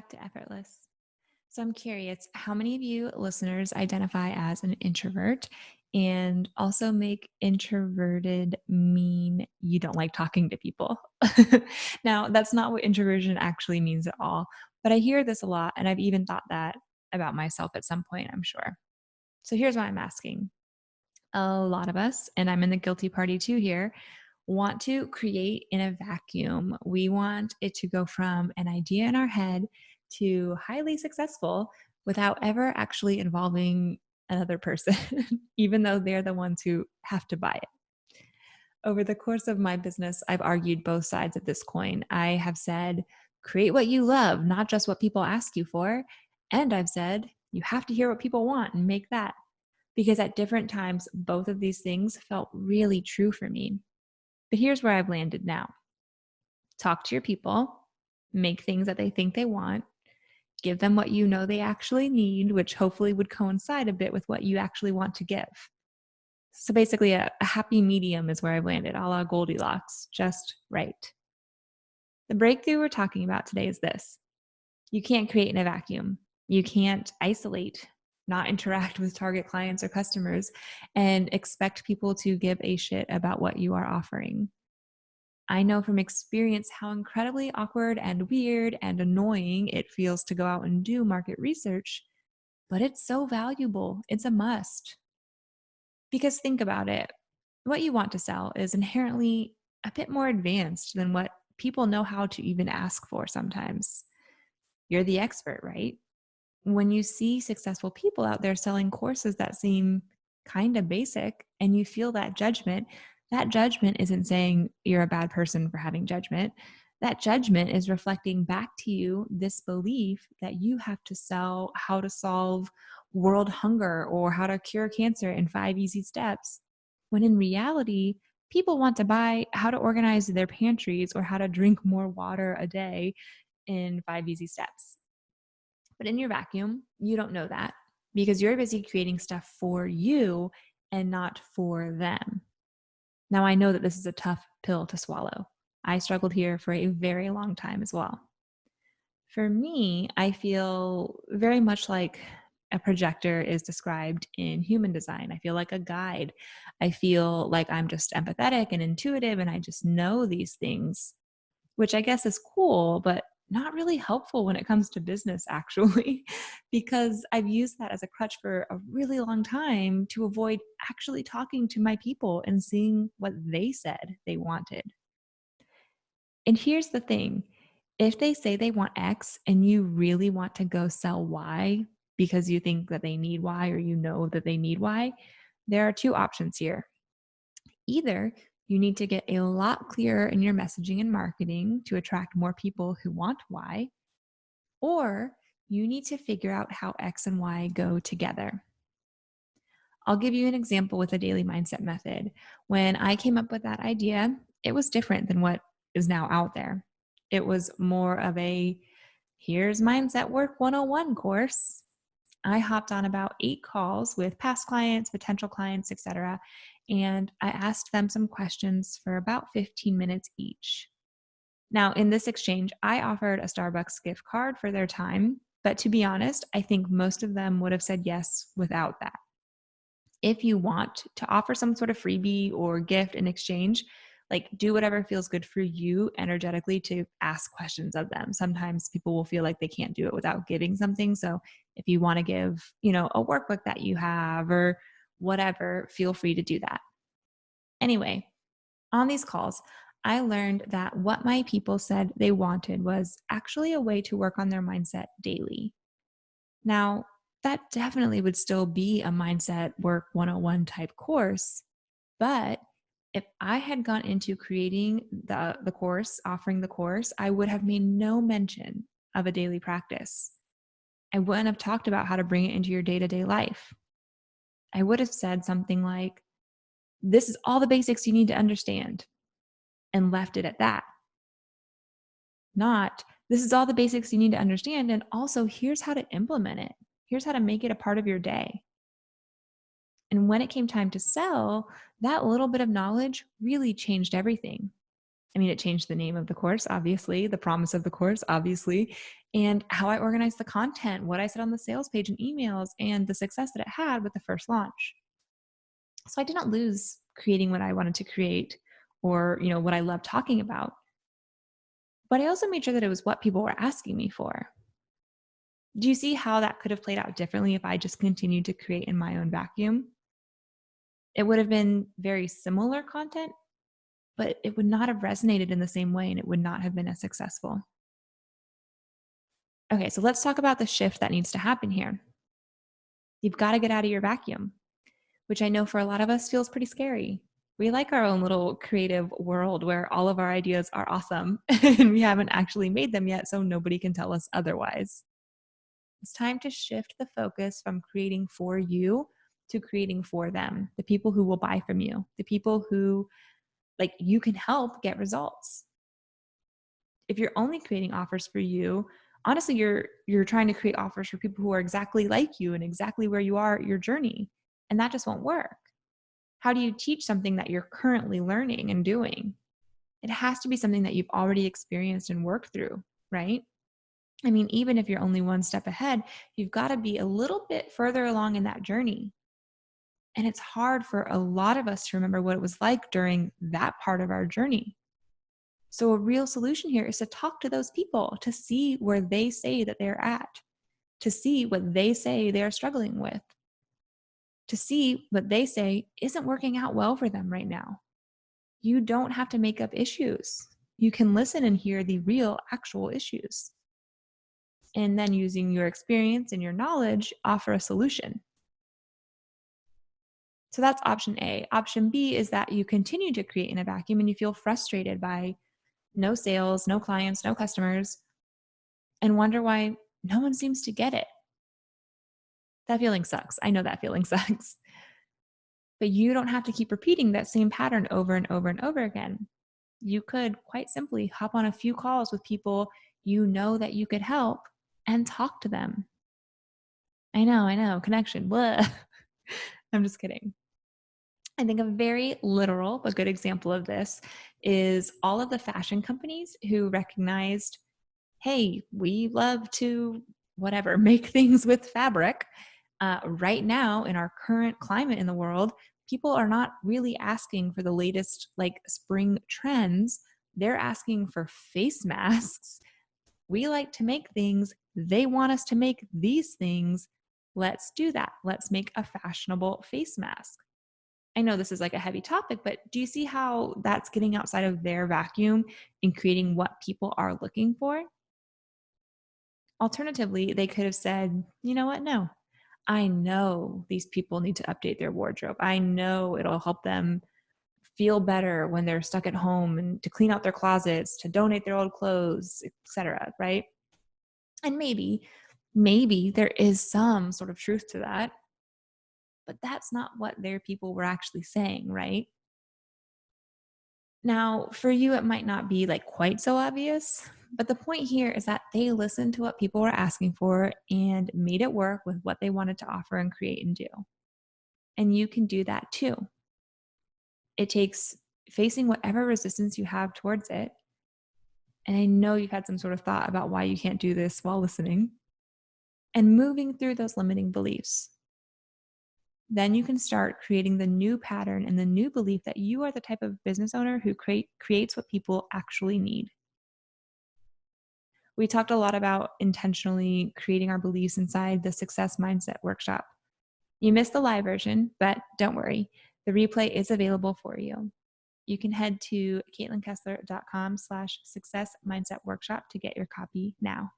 back to Effortless. So I'm curious, how many of you listeners identify as an introvert and also make introverted mean you don't like talking to people? Now, that's not what introversion actually means at all, but I hear this a lot, and I've even thought that about myself at some point, I'm sure. So here's why I'm asking. A lot of us, and I'm in the guilty party too here, want to create in a vacuum. We want it to go from an idea in our head to highly successful without ever actually involving another person, even though they're the ones who have to buy it. Over the course of my business, I've argued both sides of this coin. I have said, create what you love, not just what people ask you for. And I've said, you have to hear what people want and make that. Because at different times, both of these things felt really true for me. But here's where I've landed now: talk to your people, make things that they think they want, give them what you know they actually need, which hopefully would coincide a bit with what you actually want to give. So basically, a happy medium is where I've landed, a la Goldilocks, just right. The breakthrough we're talking about today is this: you can't create in a vacuum. You can't isolate, not interact with target clients or customers, and expect people to give a shit about what you are offering. I know from experience how incredibly awkward and weird and annoying it feels to go out and do market research, but it's so valuable. It's a must. Because think about it, what you want to sell is inherently a bit more advanced than what people know how to even ask for sometimes. You're the expert, right? When you see successful people out there selling courses that seem kind of basic and you feel that judgment isn't saying you're a bad person for having judgment. That judgment is reflecting back to you this belief that you have to sell how to solve world hunger or how to cure cancer in 5 easy steps. When in reality, people want to buy how to organize their pantries or how to drink more water a day in 5 easy steps. But in your vacuum, you don't know that because you're busy creating stuff for you and not for them. Now, I know that this is a tough pill to swallow. I struggled here for a very long time as well. For me, I feel very much like a projector is described in human design. I feel like a guide. I feel like I'm just empathetic and intuitive and I just know these things, which I guess is cool, but not really helpful when it comes to business, actually, because I've used that as a crutch for a really long time to avoid actually talking to my people and seeing what they said they wanted. And here's the thing: if they say they want X and you really want to go sell Y because you think that they need Y or you know that they need Y, there are two options here. Either you need to get a lot clearer in your messaging and marketing to attract more people who want Y, or you need to figure out how X and Y go together. I'll give you an example with the daily mindset method. When I came up with that idea, it was different than what is now out there. It was more of a here's Mindset Work 101 course. I hopped on about 8 calls with past clients, potential clients, etc. And I asked them some questions for about 15 minutes each. Now, in this exchange, I offered a Starbucks gift card for their time, but to be honest, I think most of them would have said yes without that. If you want to offer some sort of freebie or gift in exchange, like do whatever feels good for you energetically to ask questions of them. Sometimes people will feel like they can't do it without giving something. So if you want to give, a workbook that you have or whatever, feel free to do that. Anyway, on these calls, I learned that what my people said they wanted was actually a way to work on their mindset daily. Now, that definitely would still be a Mindset Work 101 type course, but if I had gone into creating the course, offering the course, I would have made no mention of a daily practice. I wouldn't have talked about how to bring it into your day-to-day life. I would have said something like, this is all the basics you need to understand, and left it at that. Not, this is all the basics you need to understand, and also here's how to implement it. Here's how to make it a part of your day. And when it came time to sell, that little bit of knowledge really changed everything. I mean, it changed the name of the course, obviously, the promise of the course, obviously, and how I organized the content, what I said on the sales page and emails, and the success that it had with the first launch. So I didn't lose creating what I wanted to create or, what I love talking about. But I also made sure that it was what people were asking me for. Do you see how that could have played out differently if I just continued to create in my own vacuum? It would have been very similar content, but it would not have resonated in the same way and it would not have been as successful. Okay, so let's talk about the shift that needs to happen here. You've got to get out of your vacuum, which I know for a lot of us feels pretty scary. We like our own little creative world where all of our ideas are awesome and we haven't actually made them yet, so nobody can tell us otherwise. It's time to shift the focus from creating for you to creating for them, the people who will buy from you, the people who you can help get results. If you're only creating offers for you, honestly, you're trying to create offers for people who are exactly like you and exactly where you are at your journey, and that just won't work. How do you teach something that you're currently learning and doing? It has to be something that you've already experienced and worked through, right? I mean, even if you're only one step ahead, you've got to be a little bit further along in that journey. And it's hard for a lot of us to remember what it was like during that part of our journey. So, a real solution here is to talk to those people to see where they say that they're at, to see what they say they're struggling with, to see what they say isn't working out well for them right now. You don't have to make up issues. You can listen and hear the real, actual issues. And then, using your experience and your knowledge, offer a solution. So that's option A. Option B is that you continue to create in a vacuum and you feel frustrated by no sales, no clients, no customers, and wonder why no one seems to get it. That feeling sucks. I know that feeling sucks. But you don't have to keep repeating that same pattern over and over and over again. You could quite simply hop on a few calls with people you know that you could help and talk to them. I know, connection. Blah. I'm just kidding. I think a very literal but good example of this is all of the fashion companies who recognized, hey, we love to whatever, make things with fabric. Right now, in our current climate in the world, people are not really asking for the latest spring trends. They're asking for face masks. We like to make things. They want us to make these things. Let's do that. Let's make a fashionable face mask. I know this is a heavy topic, but do you see how that's getting outside of their vacuum and creating what people are looking for? Alternatively, they could have said, you know what? No, I know these people need to update their wardrobe. I know it'll help them feel better when they're stuck at home and to clean out their closets, to donate their old clothes, etc. Right? And maybe there is some sort of truth to that, but that's not what their people were actually saying, right? Now, for you, it might not be quite so obvious, but the point here is that they listened to what people were asking for and made it work with what they wanted to offer and create and do. And you can do that too. It takes facing whatever resistance you have towards it. And I know you've had some sort of thought about why you can't do this while listening and moving through those limiting beliefs. Then you can start creating the new pattern and the new belief that you are the type of business owner who creates what people actually need. We talked a lot about intentionally creating our beliefs inside the Success Mindset Workshop. You missed the live version, but don't worry, the replay is available for you. You can head to caitlinkessler.com/success mindset workshop to get your copy now.